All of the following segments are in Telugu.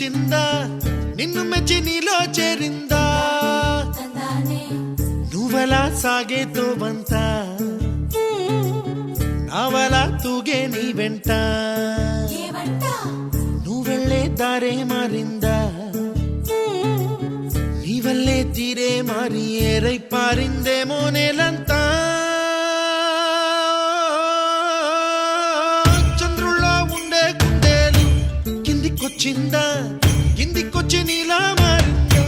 వచ్చిందా నిన్ను మెచ్చి నీలో చేరిందా నువ్వలా సాగేతో బంత నావలా తూగే నీ వెంట నువ్వెళ్ళే దారే మారిందా నీ వల్లే తీరే మారి ఏరై పారిందేమో నేలంతా చంద్రుల్లో ఉండే కుందేలు కిందికొచ్చిందా కిందికొచ్చి నీలా మారిందా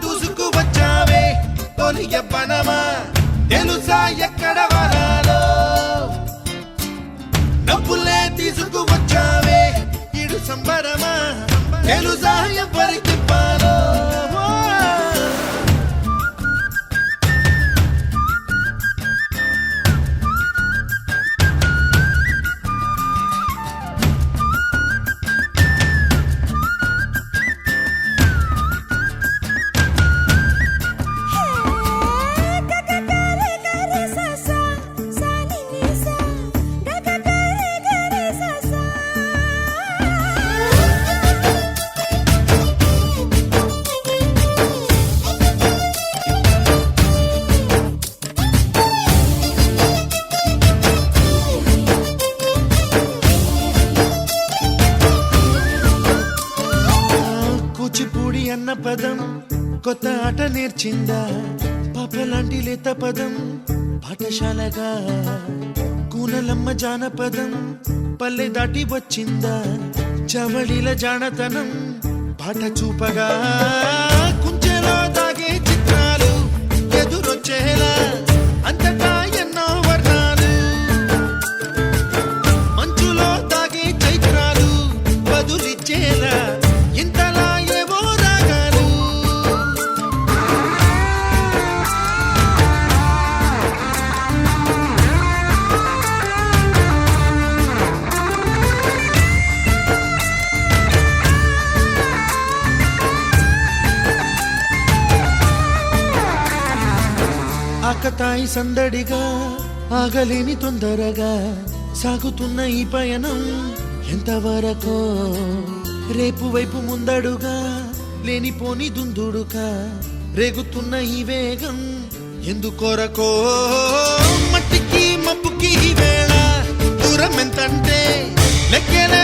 దూసుకు వచ్చావే తొలి యవ్వనమా తెలుసా ఎక్కడ వరాలో నవ్వులే తీసుకు వచ్చావే ఇడు సంబరమా తెలుసా ఎవరికి పాలో కూచిపూడి అన్న పదం కొత్త ఆట నేర్చిందా పాపలాంటి లేత పదం పాఠశాలగా కూనలమ్మ జానపదం పల్లె దాటి వచ్చిందా చవళిల జానతనం పాట చూపగా కుంచెలో దాగే చిత్రాలు ఎదురొచ్చేలా అంతటా ఎన్నో వర్ణాలు మంచులో దాగే చైత్రాలు బదులిచ్చేలా ఇంతలా ఏవో రాగాలు ఆకతాయి సందడిగా ఆగలేని తొందరగా సాగుతున్న ఈ పయనం ఎంతవరకో రేపు వైపు ముందడుగా లేనిపోని దుందుడుగా రేగుతున్న ఈ వేగం ఎందుకొరకో మట్టికి మబ్బుకి ఈ వేళ దూరం ఎంతంటే లెక్కేల